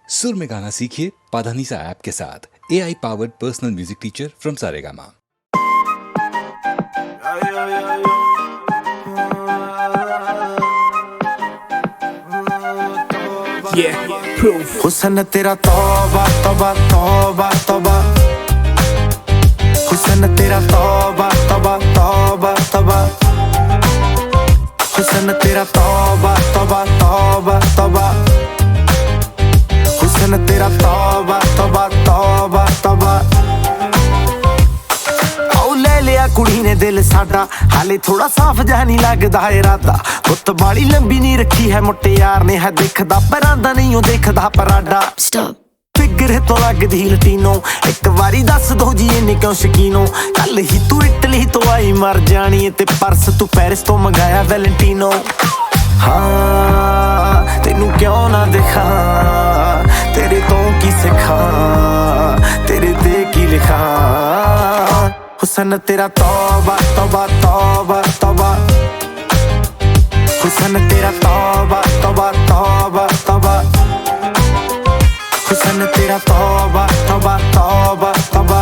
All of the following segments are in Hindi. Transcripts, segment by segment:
सुर में गाना सीखिए पाधानीसा ऐप के साथ। AI powered personal music teacher from Saregama. हुसन तेरा तौबा तौबा तौबा तौबा, हुसन तेरा तौबा तौबा तौबा तौबा, हुसन तेरा तौबा तौबा तौबा तौबा, हुसन तेरा तौबा तौबा तौबा तौबा। आओ ले लिया कुड़ी ने दिल साडा, हाले थोड़ा साफ जा नहीं लगदा इरादा। गुत्त बाली लंबी नहीं रखी है मुट्टे यार ने, है दिखदा परांदा नहीं ओ देखदा पराडा। फिगर तो लगदी लटीनो, एक बारी दस दो जी इन्ने क्यों शकीनो। कल ही तू इटली तो आई मर जानी है, ते परस तू पेरिस तो मंगाया वैलेंटिनो। हाँ तेनू क्यों ना दिखा, तेरे तो की सिखा, तेरे ते की लिखा। हुसन तेरा तौबा तौबा तौबा तौबा, हुसन तेरा तौबा तौबा तौबा तौबा, हुसन तेरा तौबा तौबा तौबा तौबा,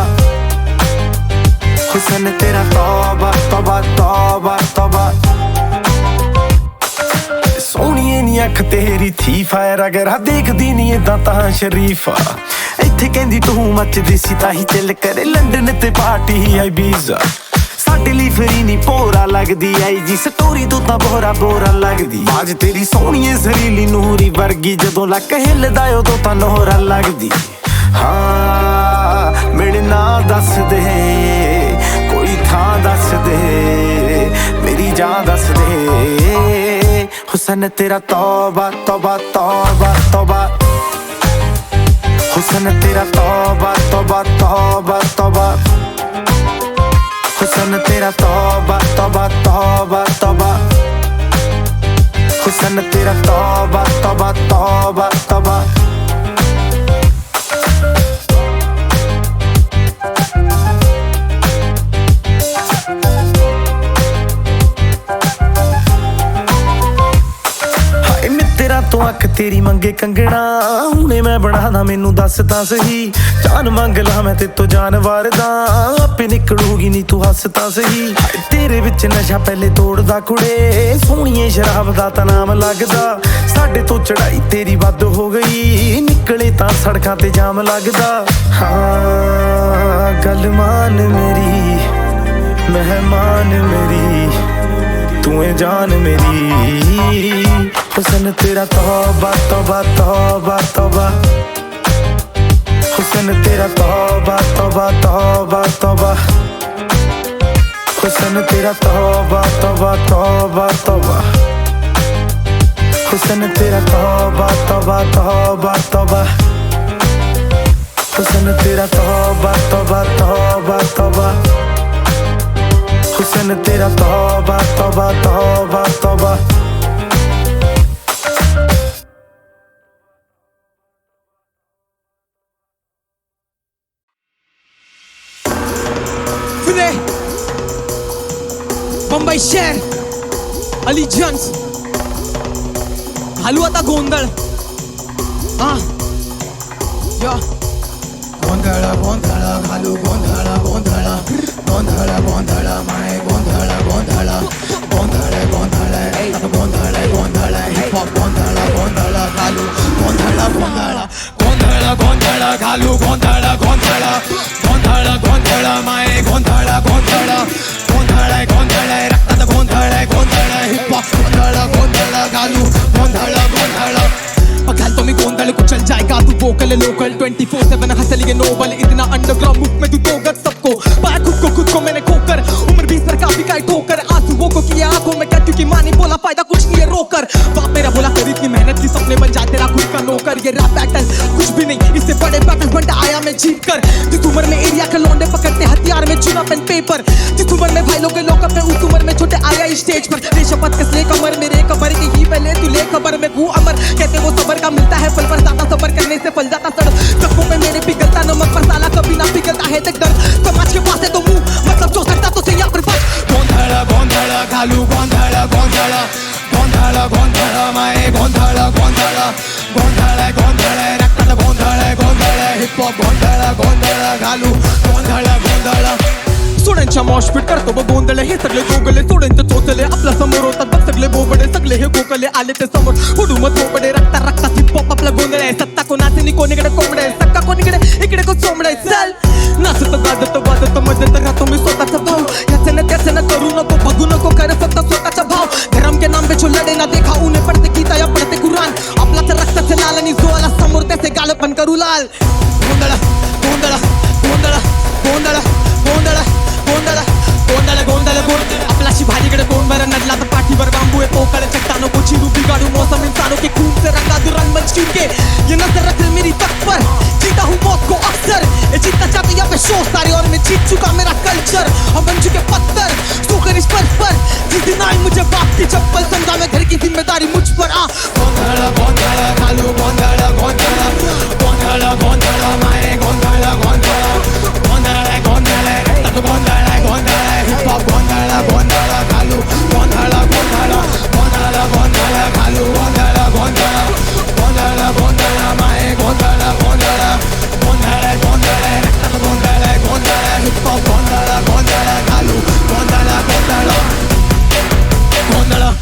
हुसन तेरा तौबा तौबा तौबा तौबा। सोहणीए नी अख तेरी थी फायर, अगर देखदी नी इदां तां शरीफा। इत्थे कहंदी तू मचदी सी ताही चिल करे, लंडन ते पार्टी आई बीजा। साडे लई फ्री नी पोरा लगदी आई जी, स्टोरी तो तां बोरा बोरा लगदी। बाज तेरी सोहणीए सरीली नूरी वर्गी, जदों लक हिलदा उदों तां नोहरा लगदी। हाँ मेरे ना दस दे, कोई थां दस दे, मेरी जान दस दे। हुसन तेरा तौबा तौबा तौबा तौबा, हुसन तेरा तौबा तौबा तौबा तौबा, हुसन तेरा तौबा तौबा तौबा तौबा, हुसन तेरा तौबा तौबा तौबा तौबा। तो अख तेरी मंगे कंगना, हुणे मैं बनादा मैनू दस तां सही। जान मंग ला मैं ते तो जानवर दा, आपे निकलूगी नी तू हस तां सही। तेरे विच नशा पहले तोड़दा कुड़े, सोहणीए शराब दा तां नाम लगदा। साडे तो चढ़ाई तेरी वध हो गई, निकले तां सड़कां ते जाम लगदा। हाँ गल मान मेरी, मेहमान मेरी, तू है जान मेरी। हुसन तेरा तौबा तौबा तौबा तौबा, हुसन तेरा तौबा तौबा तौबा तौबा, हुसन तेरा तौबा तौबा तौबा तौबा, हुसन तेरा तौबा तौबा तौबा तौबा, हुसन तेरा तौबा तौबा तौबा तौबा, हुसन तेरा तौबा तौबा तौबा तौबा। मुंबई शहर अलिजन्स घालू आता गोंधळ। हा गोंधळ गोंधळ घालू गोंधळ गोंधळ गोंधळ गोंधळ माय गोंधळ गोंधळ गोंधळ गोंधळ गोंधळ गोंधळ हिप हॉप गोंधळ गोंधळ घालू गोंधळ गोंधळ गोंधळ गोंधळ घालू गोंधळ गोंधळ गोंधळ गोंधळ माय गोंधळ गोंधळ गोंधळ गोंधळ रक्तात गोंधळ गोंधळ हिप हॉप गोंधळ गोंधळ घालू गोंधळ गोंधळ घाल तो मैं गोंधळ कुचल जाएगा तू वोकल लोकल 24/7 हंसलिए नोबल इतना अंडरग्राउंड मुख में तू दोगत सबको पाया खुद को मैंने खोकर उम्र 20 पर काफी का ठोकर आंसुओं को किया आंखों में कर क्योंकि माँ ने बोला फायदा कुछ नहीं है रोकर बाप मेरा बोला कर इतनी मेहनत की सपने बन जाए तेरा खुद का नौकर ये रैप बैटल कुछ भी नहीं इससे बड़े बैटल बंदा आया मैं जीत कर जिस उम्र में एरिया के लौंडे पकड़ते हथियार में चुना पेन पेपर जिस उम्र में भाई लोग के लोग अपने उस उम्र में छोटे आया स्टेज पर रे शपथ कसले कमर मेरे कमर की ही पहले तू ले खबर में हूँ अमर कहते वो सबर का मिलता है फल पर ज्यादा सबर करने से फल जाता सड़ सबको में मेरे पिघलता नमक मसाला कभी ना पिघलता है तक दर्द समाज के पास है तो मुंह मतलब जो सकता तो सही पर बस गोंधळ गोंधळ घालू गोंधळ गोंधळ गोंधळ गोंधळ माय गोंधळ गोंधळ गोंधळ गोंधळ रक्तात घालू गोंधळ गोंधळ सोड्यांच्या मॉशपीट करतो बघ गोंधळ हे सगळे गोगले सोड्यांचे चोचले आपल्या समोर होतात बघ सगळे बोबडे सगळे हे गोगले आले ते समोर उडू मत बोबडे रक्ता रक्ता हिप-हॉप आपला गोंधळ आहे सत्ता कोणाचे नि कोणीकडे कोंबडे आहे सक्का कोणीकडे इकडे को चोंबडे चल नाचतो गाजतो वाजतो मजेत राहतो मी स्वतःचा भाव ह्याचे ना त्याचे ना करू नको बघू नको कर फक्त स्वतःचा भाव धर्म के नाम पे जो लढे ना देखा उन्हें पडते गीता या पडते कुराण आपला तर रक्ताचे लाल आणि जो आला समोर त्याचे गाल पण करू लाल गोंधळ गोंधळ गोंधळ गोंधळ गोंधळ गोंधळ गोंधळ गोंधळ गोंधळ आपलाशी भाजीकडे कोण बरं नडला तर पाठीवर बांबू आहे पोकळ चट्टानों को चिरू बिगाड़ू मौसम इंसानों के खून से रंगा दो रंगमंच के ये नजर रख मेरी तक पर जीता हूँ मौत को अक्सर ये जीतना चाहते यहाँ पे शो सारे और मैं जीत चुका मेरा कल्चर हम बन चुके पत्थर सोकर इस पर जिस दिन आई मुझे बाप की चप्पल समझा मैं घर की जिम्मेदारी मुझ पर आ गोंधळ गोंधळ घालू गोंधळ गोंधळ गोंधळ गोंधळ माये गोंधळ गोंधळ गोंधळ गोंधळ गोंधळ गोंधळ हिप-हॉप गोंधळ गोंधळ घालू गोंधळ गोंधळ गोंधळ गोंधळ घालू गोंधळ गोंधळ गोंधळ गोंधळ माये गोंधळ गोंधळ गोंधळ गोंधळ गोंधळ गोंधळ हिप-हॉप गोंधळ गोंधळ घालू गोंधळ गोंधळ गोंधळ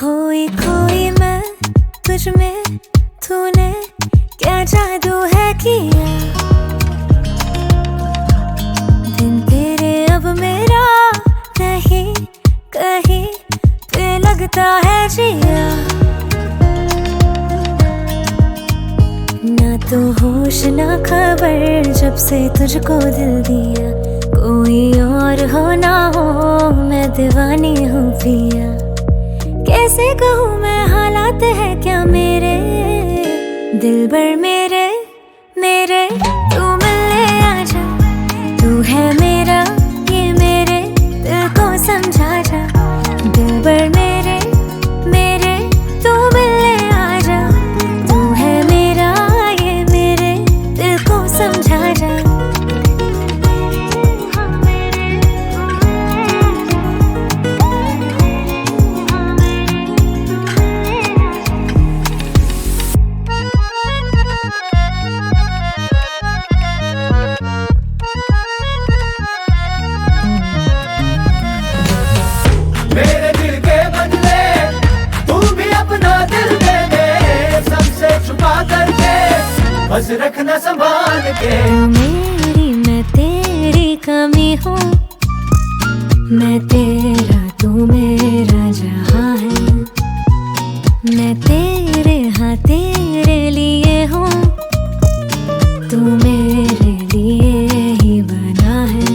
खोई खोई मैं तुझ में, तूने क्या जादू है किया। दिन तेरे अब मेरा नहीं, कहीं पे लगता है जिया। ना तो होश ना खबर जब से तुझको दिल दिया। कोई और हो ना हो मैं दीवानी हूँ पिया। कैसे कहूँ मैं हालात है क्या मेरे, दिलबर मेरे मेरे तू मिलने आजा। तू है मेरा ये मेरे दिल को समझा जा। दिलबर मेरे मेरे तू मिलने आजा। तू है मेरा ये मेरे दिल को समझा जा। मेरे दिल के बदले तू भी अपना दिल दे दे, सबसे छुपा करके बस रखना संभाल के। तू मेरी मैं तेरी कमी हूँ, मैं तेरा तू मेरा जहाँ है। मैं तेरे हाँ तेरे लिए हूँ, तू मेरे लिए ही बना है।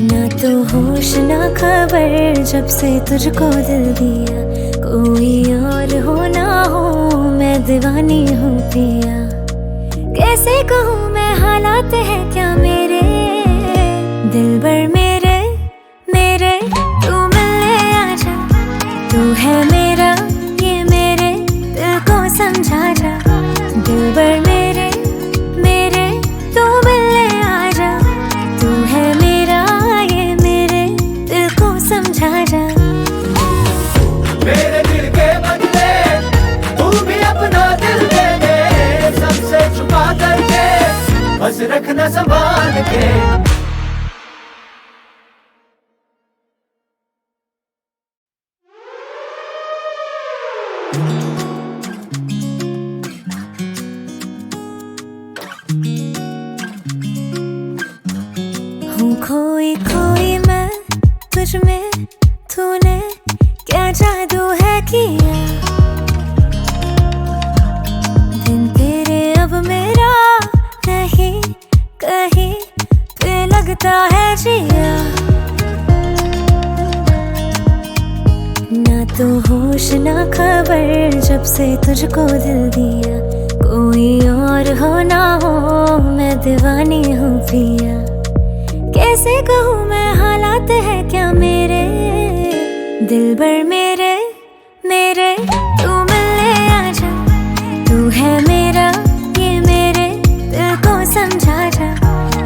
ना तो होश ना खबर जब से तुझको दिल दिया। कोई और हो ना हो मैं दीवानी हूँ पिया। कैसे कहूँ मैं हालात है क्या मेरे, दिलबर मेरे मेरे तू मिलने आजा। तू है मेरा ये मेरे दिल को समझा जा। दिलबर मेरे मेरे तू मिलने आजा। तू है मेरा ये मेरे दिल को समझा जा। मेरे दिल के बदले तू भी अपना दिल दे दे, सबसे छुपा करके बस रखना संभाल के। हूँ खोई खोई मैं तुझ में, तूने क्या जादू है किया। दिन तेरे अब मेरा नहीं, कहीं पे लगता है जिया। ना तो होश ना खबर जब से तुझको दिल दिया। कोई और हो ना हो मैं दीवानी हूँ पिया। कैसे कहूँ मैं हालात है क्या मेरे, दिलबर मेरे मेरे तू मिलने आजा। तू है मेरा ये मेरे दिल को समझा जा।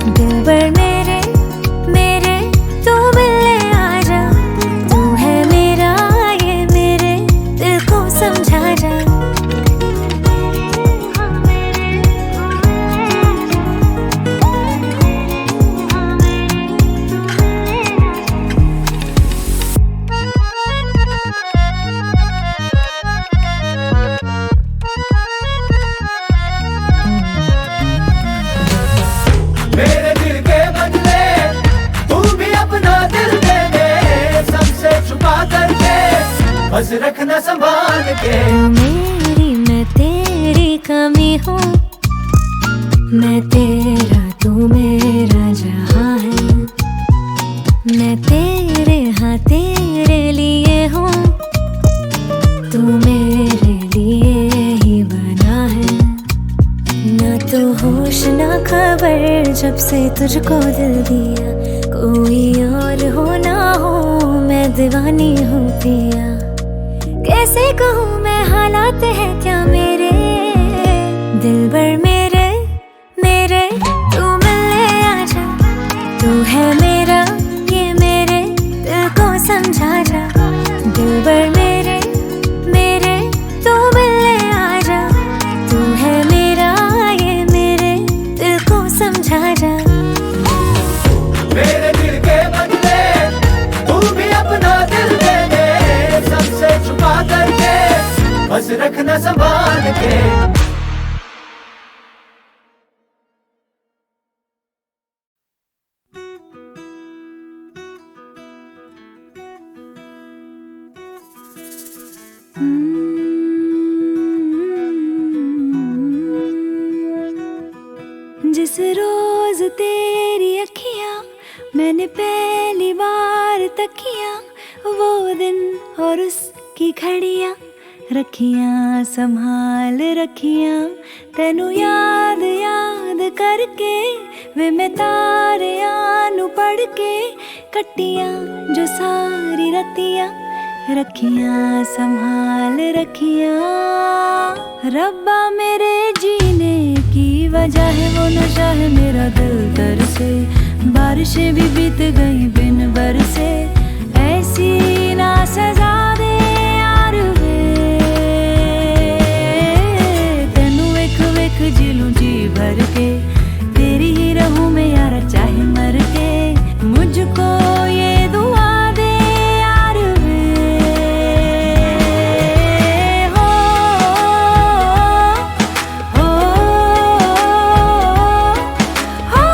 दिलबर मेरे मेरे तू मिलने आजा। तू है मेरा ये मेरे दिल को समझा जा। मेरे दिल के बदले तू भी अपना दिल दे दे, सबसे छुपा करके बस रखना संभाल के। तू मेरी मैं तेरी कमी हूँ, मैं तेरा तू मेरा जहाँ है। मैं तेरे हाँ तेरे लिए हूँ, तू मेरे लिए ही बना है। ना तो होश ना खबर जब से तुझको दिल दिया। कोई और हो ना हो मैं दीवानी हूँ पिया। कैसे कहूँ मैं हालात है क्या मेरे, दिलबर मेरे मेरे तू मिलने आजा। तू है मेरा ये मेरे दिल को समझा जा। दिलबर मेरे मेरे तू मिलने आजा। तू है मेरा ये मेरे दिल को समझा जा। मेरे दिल के बदले तू भी अपना दिल दे दे, सबसे छुपा रखना संभाल के। जिस रोज तेरी अखियां मैंने पहली बार तकिया, वो दिन और उसकी घड़ियां रखियां संभाल रखियां। तेनू याद याद करके वे मैं तारे आनू पढ़ के कट्टियां जो सारी रतियां रखियां संभाल रखियां। रब्बा मेरे जीने की वजह है वो नशा है मेरा दिल दर से, बारिशें भी बीत गई बिन बरसे, ऐसी ना सजा दे यार वे। तेनू वेख वेख जिलूं जी भर के, तेरी ही रहूं मैं यारा चाहे मर के, मुझको ये दुआ दे यार वे। हो हो हो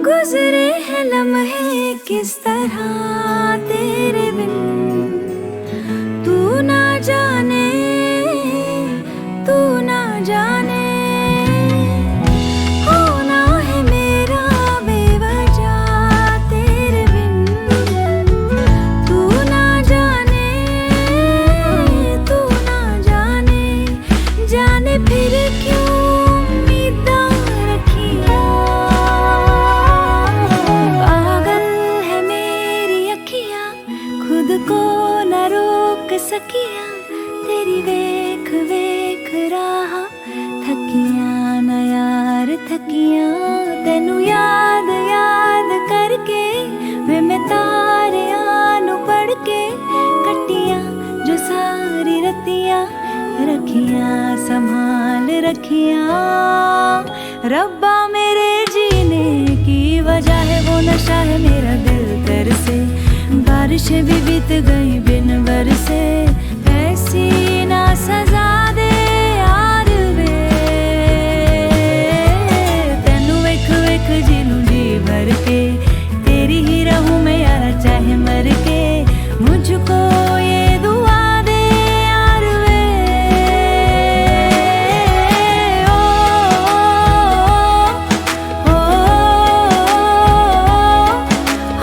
गुजरे हैं लम्हे किस तरह तेरे बिन, तू ना जाने तू ना जाने। होना है मेरा बेवजह तेरे बिन, तू ना जाने तू ना जाने। जाने फिर क्यों उम्मीदां रखियां, पागल है मेरी अखियां खुद को न रोक सकियां। तेरी वेख वेख राह थकियां न यार थकियां। तेनू याद याद करके वे मैं तारे आनू पढ़ के कट्टियां जो सारी रतियां रखियां संभाल रखियां। रब्बा मेरे जीने की वजह है वो नशा है मेरा दिल तर से, बारिशें भी बीत गई बिन बरसे, ऐसी ना सजा दे यार वे। तेनू वेख वेख जिलूं जी भर के, तेरी ही रहूं मैं यारा चाहे मर के, मुझको ये दुआ दे यार वे। ओ ओ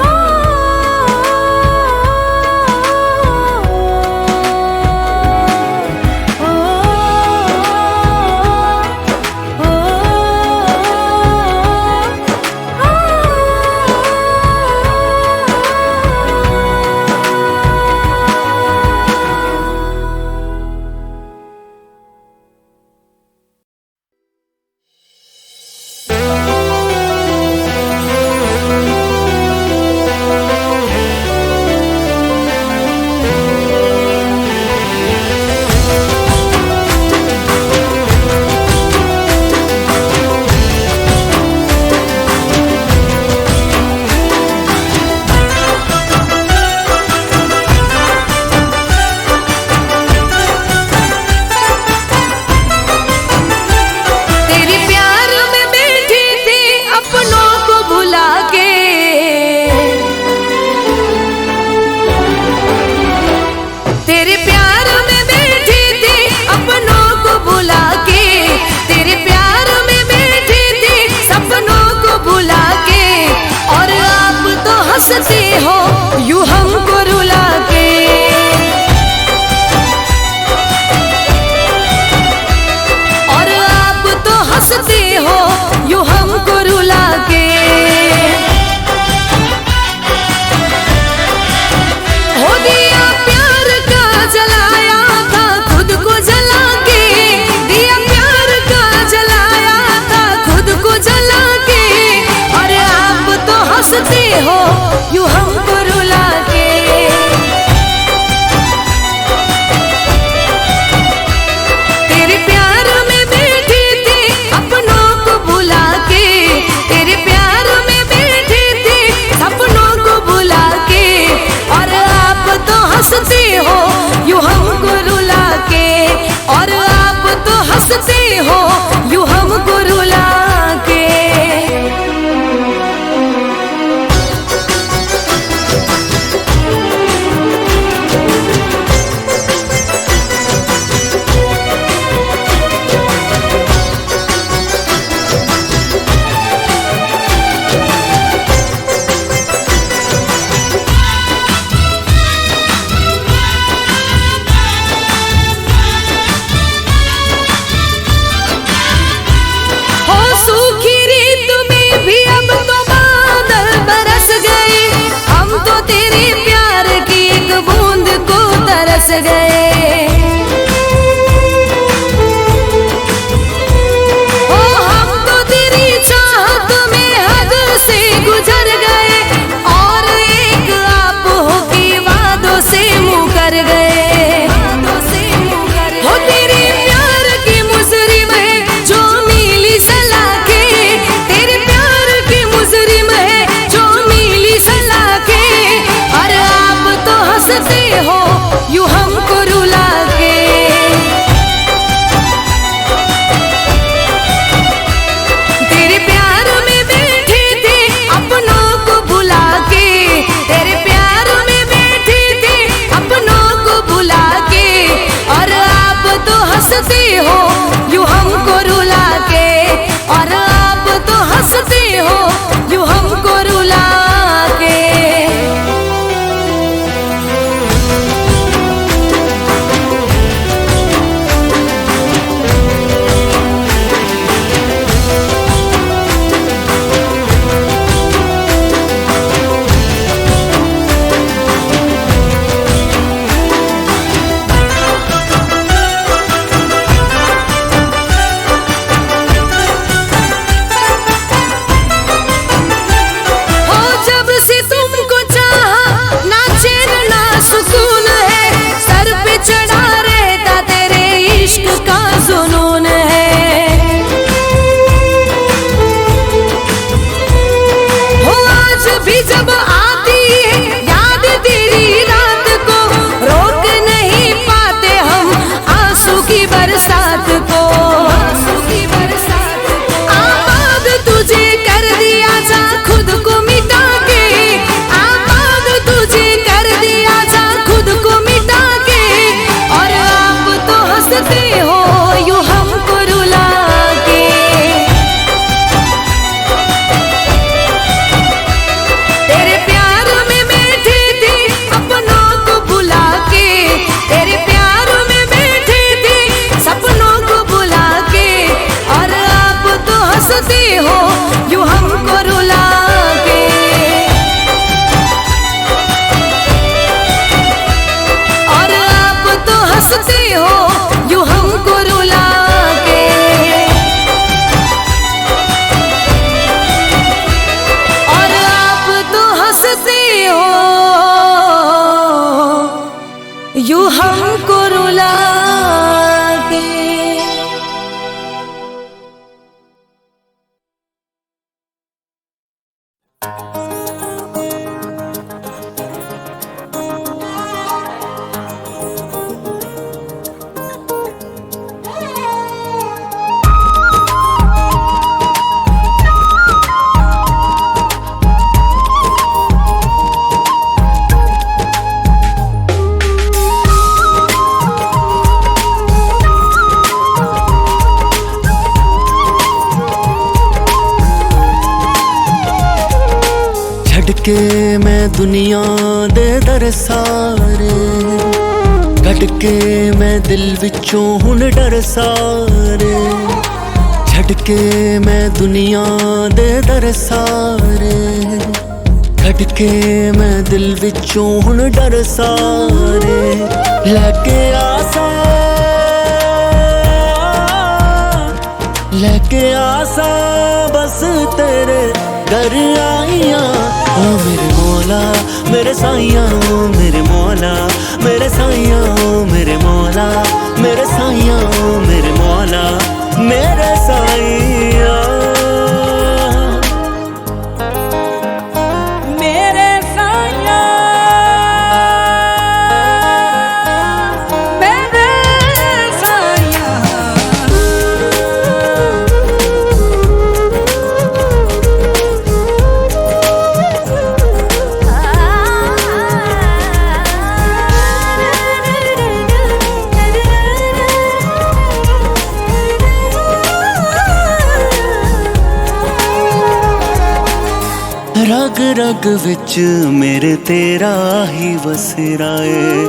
ओ यूं हमको रुला के। तेरे प्यार में बैठी थी अपनों को भुला के, तेरे प्यार में बैठी थी सपनों को भुला के, और आप तो हंसते हो यूं हमको रुला के, और आप तो हंसते हो यूं हमको रुला के। हो सूखी रीत में भी अब तो बादल बरस गए, हम तो तेरे प्यार की एक बूंद को तरस गए। ओ हम तो तेरी चाहत में हद से गुजर गए, और एक आप हो के वादों से मुकर गए। हो तेरे प्यार की मुजरिम है जो मिली सलाखे, तेरे प्यार की मुजरिम है जो मिली सलाखे, और आप तो हंसते हो यूं हमको रुला के। तेरे प्यार में बैठे थे अपनों को भुला के, तेरे प्यार में बैठे थे अपनों को भुला के, और आप तो हंसते हो यूं हमको रुला के, और आप तो हंसते हो यूं हमको रुला के। हो जब से तुमको चाहा ना चैन ना सुकून है, सर पे चढ़ा रहता तेरे इश्क का जुनून है। हो आज भी जब आती है याद तेरी रात को, रोक नहीं पाते हम आंसू की बरसात को। आबाद तुझे कर दिया जा खुद को मिटा के, आबाद तुझे कर दिया जा खुद को मिटा के, और आप तो हंसते हो यूं हमको रुला के। तेरे प्यार में बैठे थे अपनों को भुला के, तेरे प्यार में बैठे थे सपनों को भुला के, और आप तो हंसते हो यूं हमको रुला के। और आप तो हंसते हो यूं हमको रुला के। और आप तो हंसते हो यूं हमको रुला के। के मैं दुनिया दे दर सारे, कट के मैं दिल विचों हुन डर सारे, छड़ के मैं दुनिया दे दर सारे, कट के मैं दिल विचों हुन डर सारे, लैके आसा लेके आसा बस तेरे घर आईया ओ मेरे मौला मेरे साईया ओ मेरे मौला मेरे साईया ओ मेरे मौला मेरे साईया ओ मेरे मौला मेरे साईया मेरे साईया मेरे साईया रग रग विच मेरे तेरा ही वसरा है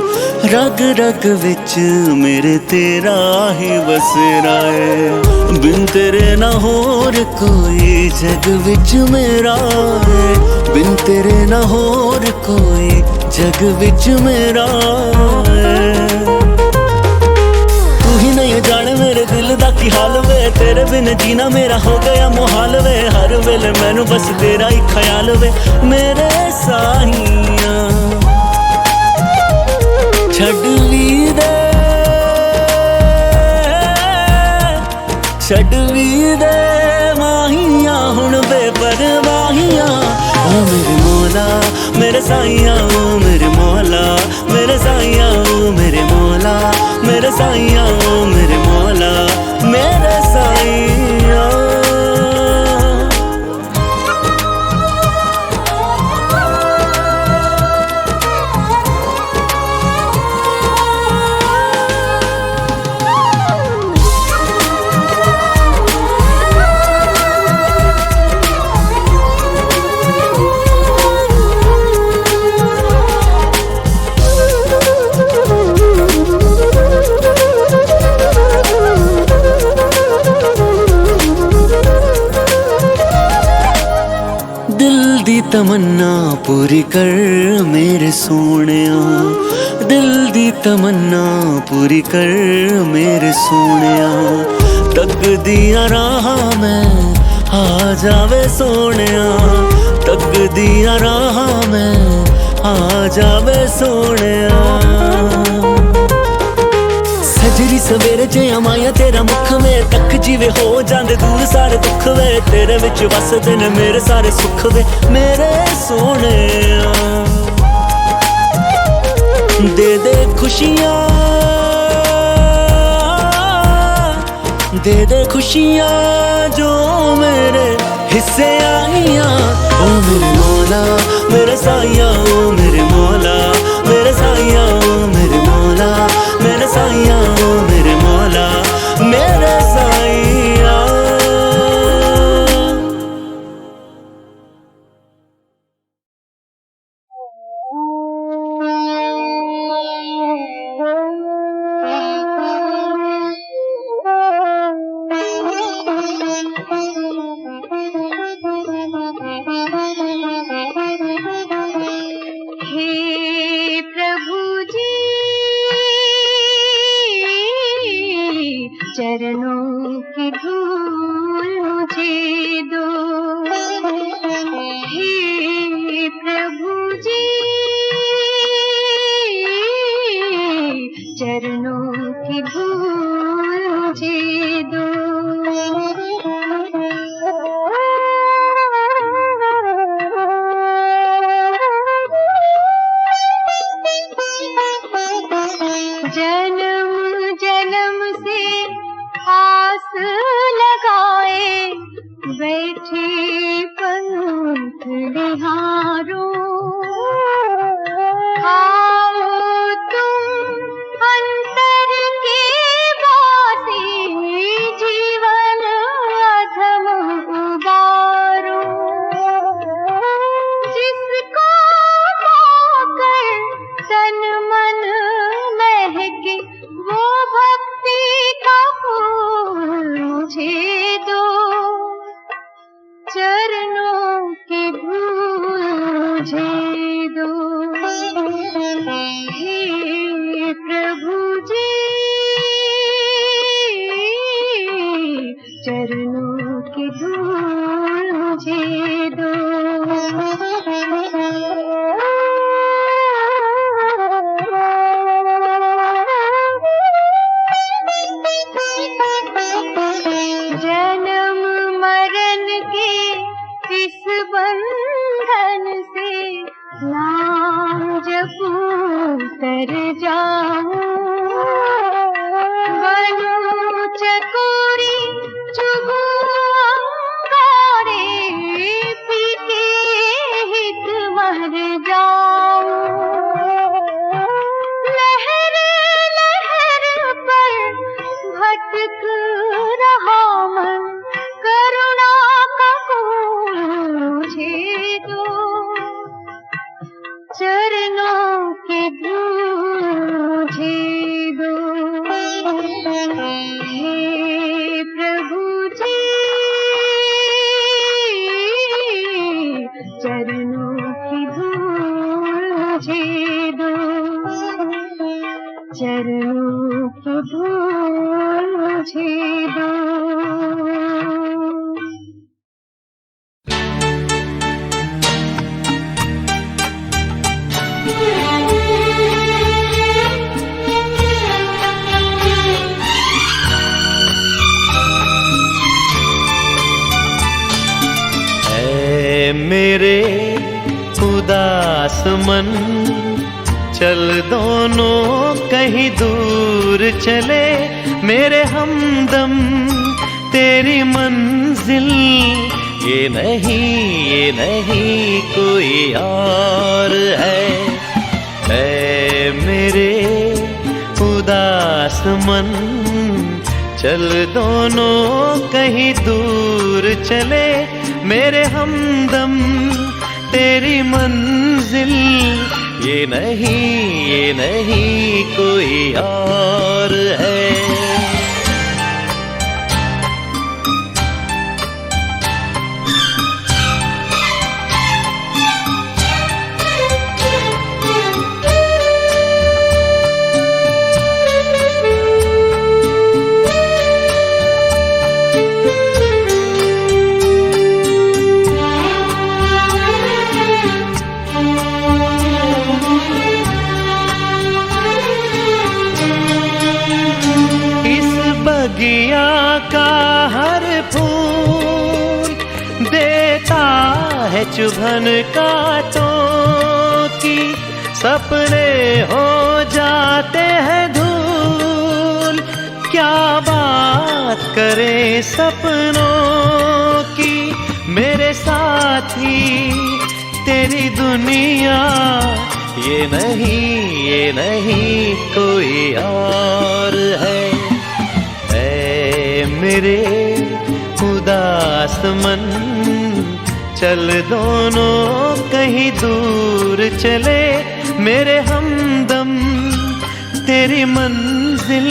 रग रग विच मेरे तेरा ही वसरा है बिन तेरे ना होर कोई जग विच मेरा है बिन तेरे ना होर कोई जग विच मेरा है तू ही नहीं जाने मेरे दिल दा की हाल वे तेरे बिन जीना मेरा हो गया मुहाल वे हर वेले मैनू बस तेरा ही ख्याल वे मेरे साहिया छड़ भी दे माहिया हुण बेपरवाहिया ओ मेरे मौला मेरे साईया ओ मेरे मौला मेरे साईया ओ मेरे मौला मेरे साईया ओ मेरे मौला मेरे साईया तमन्ना पूरी कर मेरे सोनिया दिल दी तमन्ना पूरी कर मेरे सोनिया तक दिया राह में आ जावे सोनिया तक दिया राह में आ जावे सोनिया सजरी सवेरे जे माया तेरा मुख में तक जीवे हो जांदे दूर सारे दुख वे तेरे विच वसदे ने मेरे सारे सुख वे मेरे सोने दे खुशियां दे खुशियां जो मेरे हिस्से आईयां ओ मेरे मौला मेरे साईया ओ मेरे मौला मेरे साईया ओ मेरे मौला मेरे साईया ओ मेरे मौला मेरे साईया चरणों की धूल मुझे दो हे प्रभु जी चरणों की धूल मुझे दो जन्म जन्म से जब उतर जाऊं बनूं चकोरी चुभूं अंगारे पी के हित मर जाऊं लहर लहर पर भटक रहा मन करुणा का मुझे दो चरणों के मुझे दो हे प्रभु जी चरणों की धूल मुझे दो चरणों की धूल मुझे दो मेरे उदास मन चल दोनों कहीं दूर चले मेरे हमदम तेरी मंजिल ये नहीं कोई और है ऐ मेरे उदास मन चल दोनों कहीं दूर चले मेरे हमदम तेरी मंजिल ये नहीं कोई और है बगिया का हर फूल देता है चुभन कांटों की सपने हो जाते हैं धूल क्या बात करे सपनों की मेरे साथी तेरी दुनिया ये नहीं कोई और है मेरे उदास मन चल दोनों कहीं दूर चले मेरे हमदम तेरी मंजिल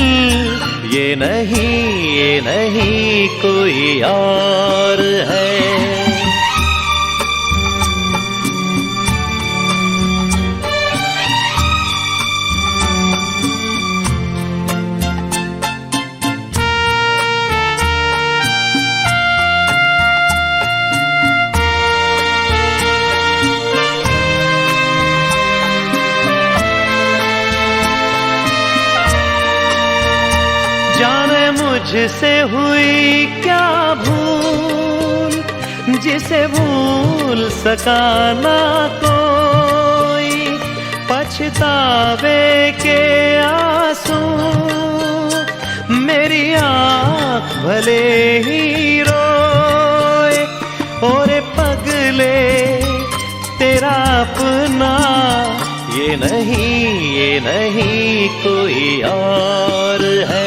ये नहीं कोई और है मुझसे हुई क्या भूल जिसे भूल सका ना कोई पछतावे के आंसू मेरी आँख भले ही रोए और पगले तेरा अपना ये नहीं कोई और है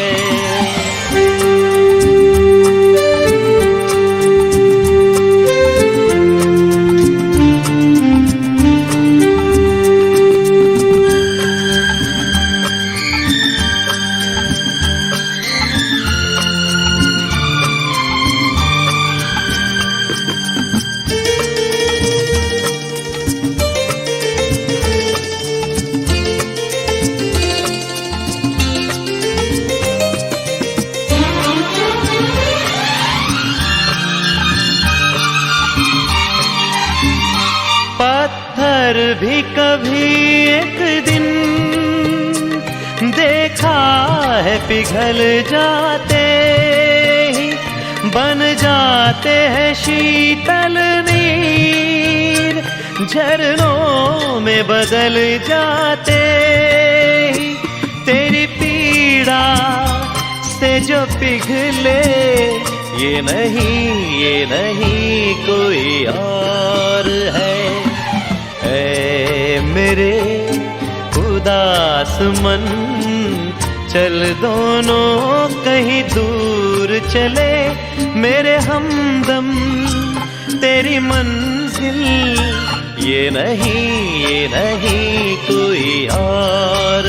पत्थर भी कभी एक दिन देखा है पिघल जाते ही बन जाते हैं शीतल नीर झरनों में बदल जाते ही तेरी पीड़ा से जो पिघले, ये नहीं कोई और है। ऐ मेरे उदास मन, चल दोनों कहीं दूर चले, मेरे हमदम तेरी मंजिल, ये नहीं कोई और